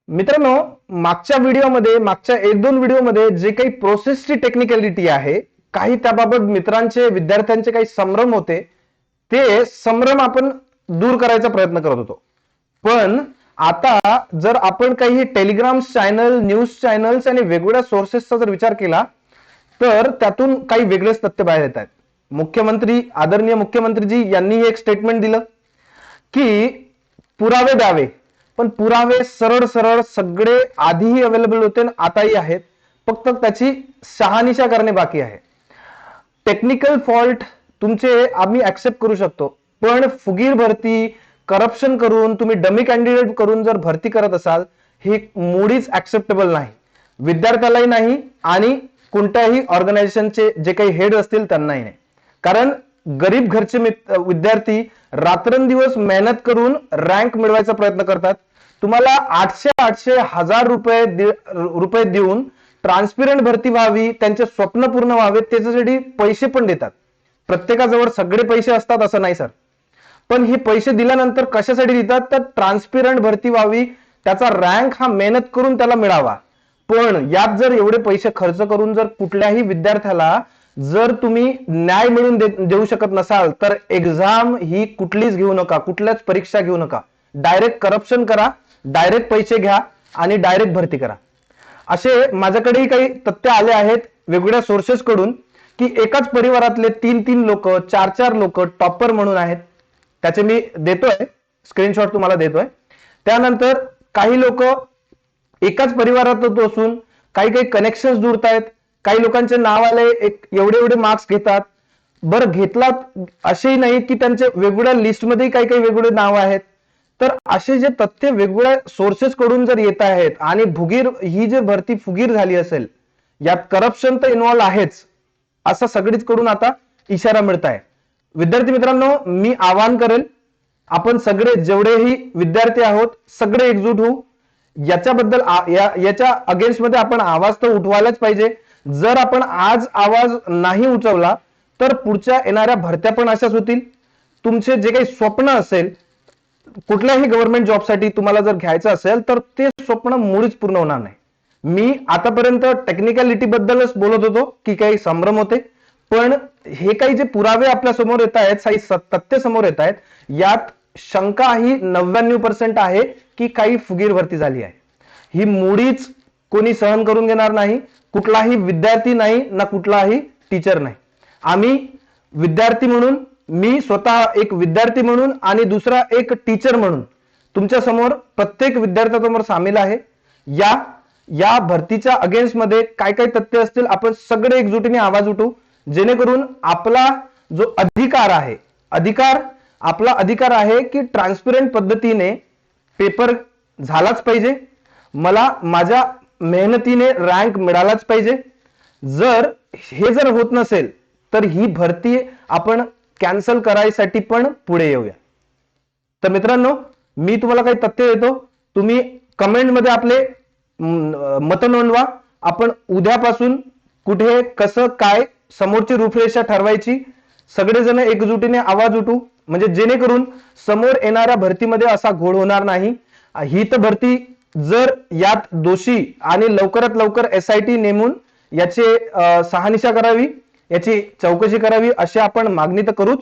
मित्रांनो, मागच्या एक दोन व्हिडिओमध्ये जे काही प्रोसेसची टेक्निकॅलिटी आहे, काही त्याबाबत मित्रांचे विद्यार्थ्यांचे काही संभ्रम होते, ते संभ्रम आपण दूर करायचा प्रयत्न करत होतो. पण आता जर आपण काही टेलिग्राम चॅनल, न्यूज चॅनल्स आणि वेगवेगळ्या सोर्सेसचा जर विचार केला, तर त्यातून काही वेगळेच तथ्य बाहेर येत आहेत. आदरणीय मुख्यमंत्रीजी यांनी एक स्टेटमेंट दिलं की पुरावे द्यावे, पण पुरावे सरळ सरळ सगळे आधीही अवेलेबल होते आणि आताही आहेत, फक्त त्याची शहानिशा करणे बाकी आहे. टेक्निकल फॉल्ट तुमचे आम्ही ऍक्सेप्ट करू शकतो, पण फुगीर भरती, करप्शन करून तुम्ही डमी कॅन्डिडेट करून जर भरती करत असाल, हे मुळीच ऍक्सेप्टेबल नाही, विद्यार्थ्यालाही नाही आणि कोणत्याही ऑर्गनायझेशनचे जे काही हेड असतील त्यांनाही नाही. कारण गरीब घरचे विद्यार्थी रात्रंदिवस मेहनत करून रँक मिळवायचा प्रयत्न करतात. तुम्हाला 800 हजार रुपये देऊन ट्रान्सपेरंट भरती व्हावी, त्यांचे स्वप्न पूर्ण व्हावे, त्याच्यासाठी पैसे पण देतात. प्रत्येकाजवळ सगळे पैसे असतात असं नाही सर, पण हे पैसे दिल्यानंतर कशासाठी देतात, तर ट्रान्सपेरंट भरती व्हावी, त्याचा रँक हा मेहनत करून त्याला मिळावा. पण यात जर एवढे पैसे खर्च करून जर कुठल्याही विद्यार्थ्याला जर तुम्ही न्याय मिळवून देऊ शकत नसाल, तर एक्झाम ही कुठलीच घेऊ नका, कुठल्याच परीक्षा घेऊ नका. डायरेक्ट करप्शन करा, डायरेक्ट पैसे घ्या आणि डायरेक्ट भरती करा. असे माझ्याकडेही काही तथ्य आले आहेत वेगवेगळ्या सोर्सेस कडून, की एकाच परिवारातले 3 लोक, 4 लोक टॉपर म्हणून आहेत. त्याचे मी देतोय स्क्रीनशॉट, तुम्हाला देतोय. त्यानंतर काही लोक एकाच परिवारात असून काही काही कनेक्शन जोडतायत, काही लोकांचे नाव आले, एवढे एवढे मार्क्स घेतात. बरं, घेतलात असेही नाही की त्यांच्या वेगवेगळ्या लिस्टमध्ये काही काही वेगवेगळे नाव आहेत. तर असे जे तथ्य वेगवेगळ्या सोर्सेस कडून जर येत आहेत आणि ही जी भरती फुगीर झाली असेल, यात करप्शन तर इन्व्हॉल्व आहेच, असं सगळीच कडून आता इशारा मिळत आहे. विद्यार्थी मित्रांनो, मी आवाहन करेल, आपण सगळे जेवढेही विद्यार्थी आहोत सगळे एकजूट होऊ. याच्याबद्दल याच्या अगेन्स्ट मध्ये आपण आवाज तर उठवायलाच पाहिजे. जर आपण आज आवाज नाही उठवला तर पुढच्या येणाऱ्या भरत्या पण अशाच होतील. तुमचे जे काही स्वप्न असेल, कुठल्याही गव्हर्नमेंट जॉबसाठी तुम्हाला जर घ्यायचं असेल, तर ते स्वप्न मुळीच पूर्ण होणार नाही. मी आतापर्यंत टेक्निकॅलिटी बद्दलच बोलत होतो की काही संभ्रम होते, पण हे काही जे पुरावे आपल्या समोर येत आहेत, काही तथ्य समोर येत आहेत, यात शंका ही 99% आहे की काही फुगीर भरती झाली आहे. ही मुळीच कोणी सहन करून घेणार नाही, कुठलाही विद्यार्थी नाही ना कुठलाही टीचर नाही. आम्ही विद्यार्थी म्हणून, मी स्वतः एक विद्यार्थी म्हणून आणि दुसरा एक टीचर म्हणून तुमच्या समोर, प्रत्येक विद्यार्थ्यासमोर सामील आहे. या भरतीच्या अगेन्स्ट मध्ये काय काय तथ्य असतील, आपण सगळे एकजुटीने आवाज उठवू, जेणेकरून आपला जो आपला अधिकार आहे की ट्रान्सपरंट पद्धतीने पेपर झालाच पाहिजे, मला माझ्या मेहनतीने रँक मिळालाच पाहिजे. जर होत नसेल तर ही भरती आपण कॅन्सल करायसाठी पण पुढे येऊया. तर मित्रांनो, मी तुम्हाला काही तथ्य देतो, तुम्ही कमेंट मध्ये आपले मत नोंदवा. आपण उद्यापासून कुठे कसं काय समोरची रूपरेषा ठरवायची, सगळेजण एकजुटीने आवाज उठू, म्हणजे जेणेकरून समोर येणाऱ्या भरतीमध्ये असा घोळ होणार नाही. ही तर भरती जर यात दोषी आणि लवकरात लवकर SIT नेमून याचे शहानिशा करावी, याची चौकशी करावी, अशी आपण मागणी तर करूच,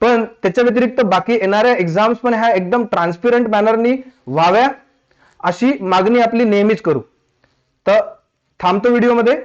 पण त्याच्या व्यतिरिक्त बाकी येणाऱ्या एक्झाम्स पण ह्या एकदम ट्रान्सपरंट मॅनरनी व्हाव्या, अशी मागणी आपली नेहमीच करू. तर थांबतो व्हिडिओमध्ये.